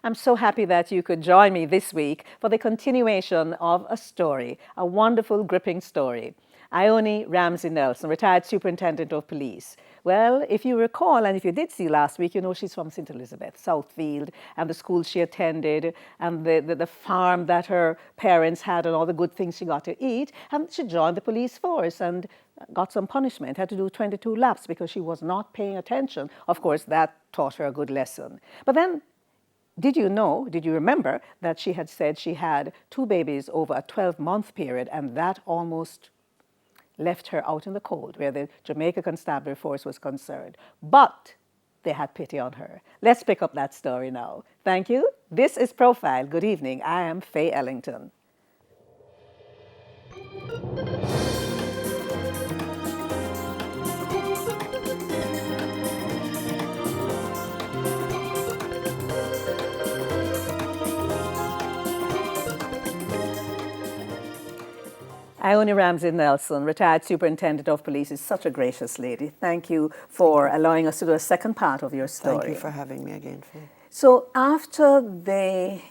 I'm so happy that you could join me this week for the continuation of a story, a wonderful, gripping story. Ionie Ramsay Nelson, retired superintendent of police. Well, if you recall, and if you did see last week, you know she's from St. Elizabeth, Southfield, and the school she attended, and the farm that her parents had, and all the good things she got to eat. And she joined the police force and got some punishment, had to do 22 laps because she was not paying attention. Of course, that taught her a good lesson. But then did you remember that she had said she had two babies over a 12-month period, and that almost left her out in the cold where the Jamaica Constabulary Force was concerned. But they had pity on her. Let's pick up that story now. Thank you. This is Profile. Good evening. I am Faye Ellington. Ionie Ramsay Nelson, retired superintendent of police, is such a gracious lady. Thank you for allowing us to do a second part of your story. Thank you for having me again, Faye. So after they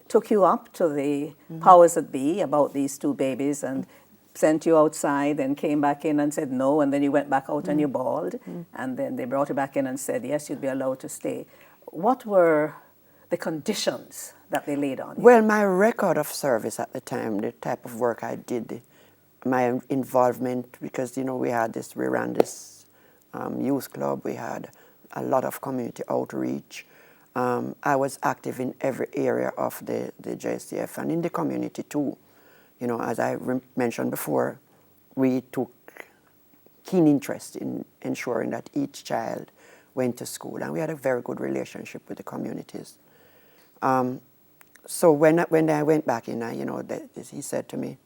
took you up to the powers that be about these two babies and sent you outside and came back in and said no, and then you went back out and you bawled, and then they brought you back in and said, yes, you'd be allowed to stay. What were the conditions that they laid on you? Well, my record of service at the time, the type of work I did, my involvement, because, you know, we ran this youth club, we had a lot of community outreach. I was active in every area of the JCF and in the community too. You know, as I mentioned before, we took keen interest in ensuring that each child went to school, and we had a very good relationship with the communities. So when I went back in, you know, he said to me,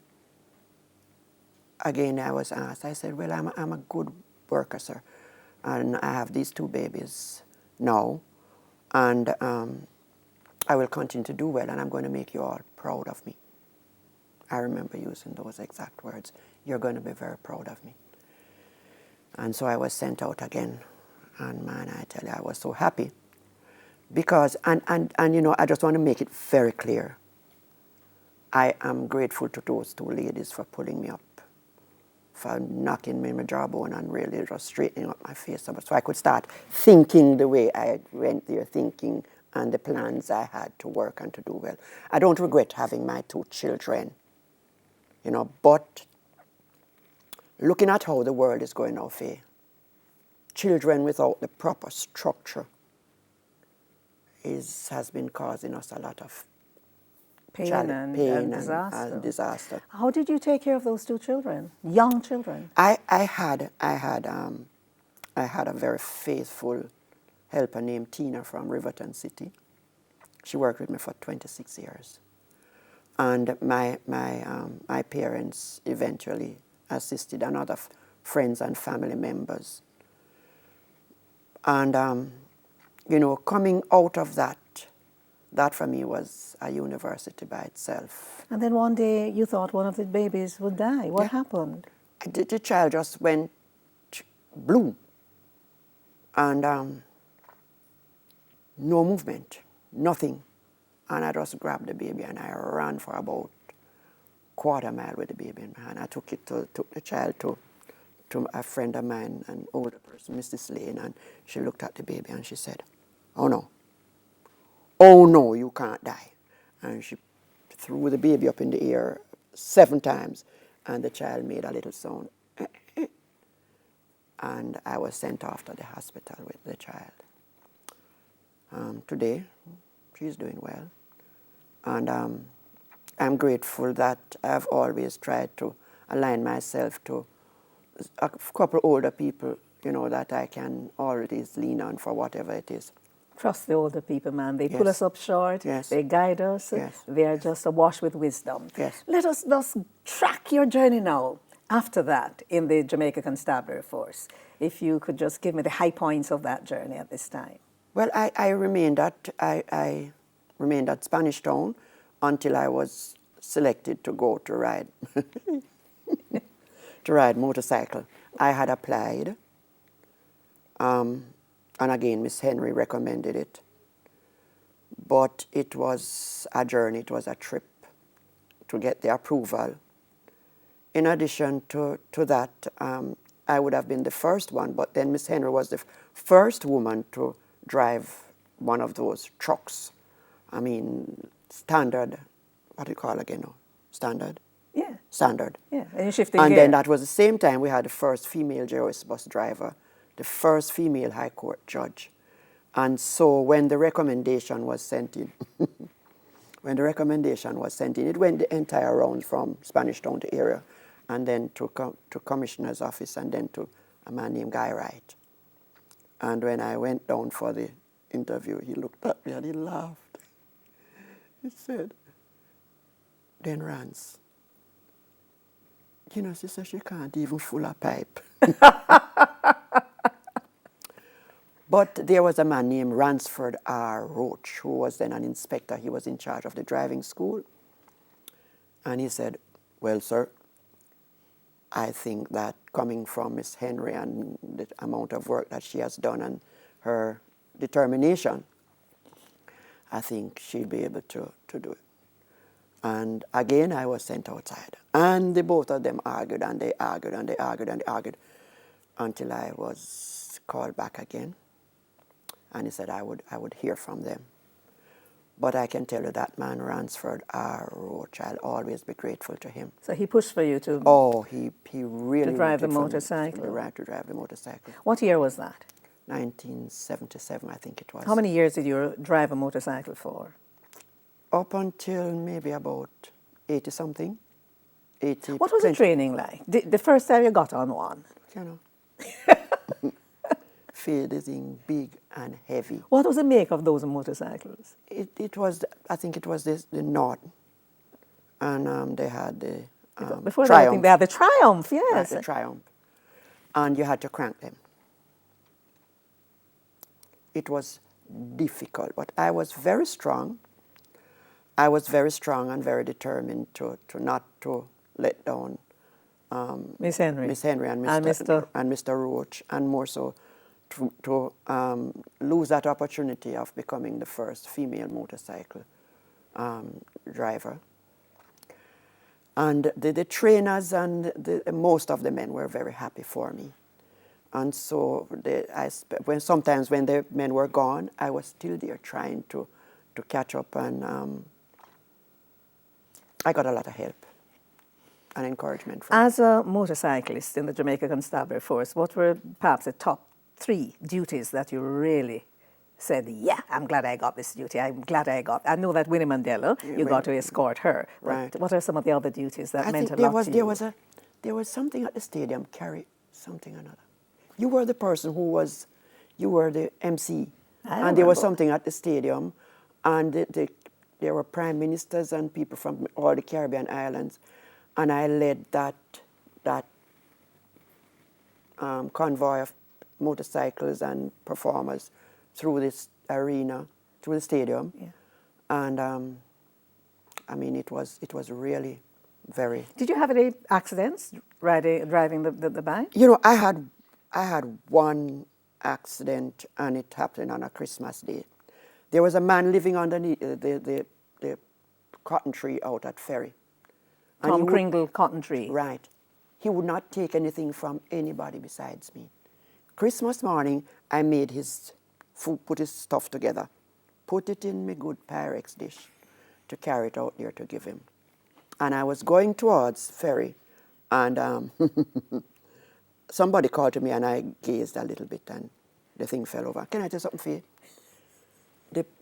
again, I was asked, I said, well, I'm a good worker, sir, and I have these two babies now, and I will continue to do well, and I'm going to make you all proud of me. I remember using those exact words. You're going to be very proud of me. And so I was sent out again, and man, I tell you, I was so happy. Because, and you know, I just want to make it very clear. I am grateful to those two ladies for pulling me up, for knocking me in my jawbone and really just straightening up my face so I could start thinking the way I went there, thinking and the plans I had to work and to do well. I don't regret having my two children, you know, but looking at how the world is going now, Faye, children without the proper structure has been causing us a lot of pain and disaster. How did you take care of those two children, young children? I had a very faithful helper named Tina from Riverton City. She worked with me for 26 years. And my parents eventually assisted, and other friends and family members. And you know, coming out of that for me was a university by itself. And then one day you thought one of the babies would die. What happened? The child just went blue. And no movement, nothing. And I just grabbed the baby and I ran for about quarter mile with the baby in my hand. I took the child to a friend of mine, an older person, Mrs. Lane, and she looked at the baby and she said, oh no, you can't die. And she threw the baby up in the air 7 times, and the child made a little sound. And I was sent off to the hospital with the child. Today, she's doing well. And I'm grateful that I've always tried to align myself to a couple older people, you know, that I can always lean on for whatever it is. Trust the older people, man. They pull us up short. Yes. They guide us. Yes. They are just awash with wisdom. Yes. Let us just track your journey now. After that, in the Jamaica Constabulary Force, if you could just give me the high points of that journey at this time. Well, I remained at Spanish Town until I was selected to go to ride motorcycle. I had applied, and again, Miss Henry recommended it. But it was a journey, it was a trip to get the approval. In addition to that, I would have been the first one, but then Miss Henry was the first woman to drive one of those trucks. I mean, standard, what do you call it again? No? Standard? Yeah. Standard. Yeah, and you shifted And gear. then that was the same time we had the first female JOS bus driver, the first female High Court judge. And so when the recommendation was sent in, it went the entire round from Spanish Town to area, and then to Commissioner's office, and then to a man named Guy Wright. And when I went down for the interview, he looked at me and he laughed. He said, "Then Rance, you know, she said she can't even fill a pipe." But there was a man named Ransford R. Roach, who was then an inspector. He was in charge of the driving school. And he said, "Well, sir, I think that coming from Miss Henry and the amount of work that she has done and her determination, I think she'll be able to do it." And again, I was sent outside. And the both of them argued, and they argued, and they argued, and they argued, until I was called back again. And he said I would hear from them. But I can tell you that man, Ransford R. Roach, I'll always be grateful to him. So he pushed for you to... Oh, he really to drive the wanted for me motorcycle. to drive the motorcycle. What year was that? 1977, I think it was. How many years did you drive a motorcycle for? Up until maybe about 80-something. 80. What was the training like? The first time you got on one? You know. Fading, big and heavy. What was the make of those motorcycles? It was, I think it was the North. And they had the Before that, I think they had the Triumph, yes. Right, the Triumph. And you had to crank them. It was difficult, but I was very strong. I was very strong and very determined to not to let down Miss Henry. Miss Henry and Mr. Roach, and more so to lose that opportunity of becoming the first female motorcycle driver. And the trainers and most of the men were very happy for me. And so sometimes when the men were gone, I was still there trying to catch up, and I got a lot of help and encouragement from As a motorcyclist in the Jamaica Constabulary Force, what were perhaps the top 3 duties that you really said, yeah, I'm glad I got this duty, I know that Winnie Mandela, you got to escort her. Right. But what are some of the other duties that meant a there lot was, to there you? was there was something at the stadium, carry something or another. You were the person you were the MC. And there was something at the stadium, and there were prime ministers and people from all the Caribbean islands, and I led that convoy of motorcycles and performers through this arena, through the stadium. Yeah. And I mean, it was really very... Did you have any accidents driving the bike? You know, I had one accident, and it happened on a Christmas day. There was a man living underneath the cotton tree out at Ferry. And Tom Kringle cotton tree. Right. He would not take anything from anybody besides me. Christmas morning, I made his food, put his stuff together, put it in my good Pyrex dish to carry it out there to give him. And I was going towards Ferry, and somebody called to me, and I gazed a little bit, and the thing fell over. Can I tell you something for you?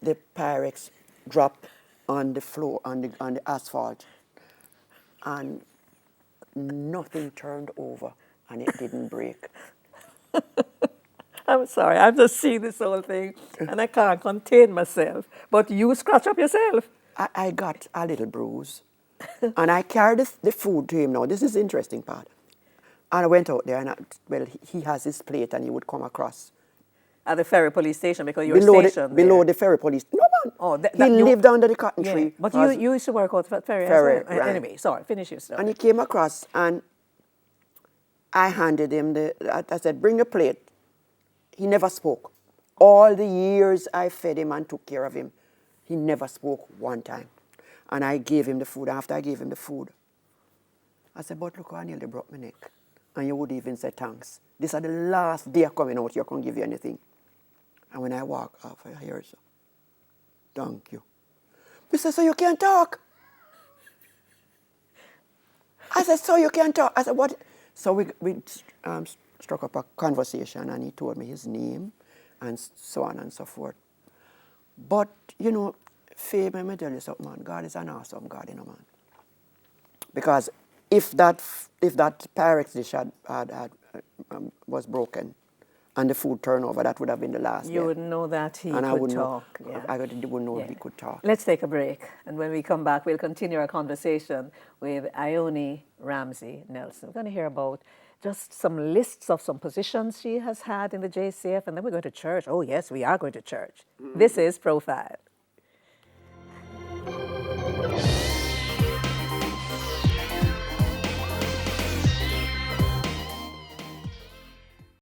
The Pyrex dropped on the floor, on the asphalt, and nothing turned over, and it didn't break. I'm sorry, I'm just seeing this whole thing, and I can't contain myself. But you scratch up yourself. I got a little bruise, and I carried the food to him. Now, this is the interesting part. And I went out there, and he has his plate, and he would come across. At the Ferry police station, because you were stationed below the Ferry police. No, man. Oh, he lived under the cotton tree. But you used to work out at Ferry as well. Right. Anyway, sorry, finish your story. And he came across, and I handed him I said, bring a plate. He never spoke. All the years I fed him and took care of him, He never spoke one time. And I gave him the food. After I gave him the food, I said, but look how I nearly broke my neck. And you would even say thanks. This is the last day coming out, you can't give you anything. And when I walk off, I hear so, thank you. He said, so you can't talk? I said, so you can't talk? I said, what? So we struck up a conversation, and he told me his name and so on and so forth. But, you know, Faye, let me tell you something, man. God is an awesome God, you know, man. Because if that Pyrex dish was broken and the food turned over, that would have been the last You day. wouldn't know that he And I could wouldn't talk. know, Yeah. I wouldn't know if he could talk. Let's take a break. And when we come back, we'll continue our conversation with Ionie Ramsay Nelson. We're going to hear about just some lists of some positions she has had in the JCF, and then we're going to church. Oh, yes, we are going to church. This is Profile.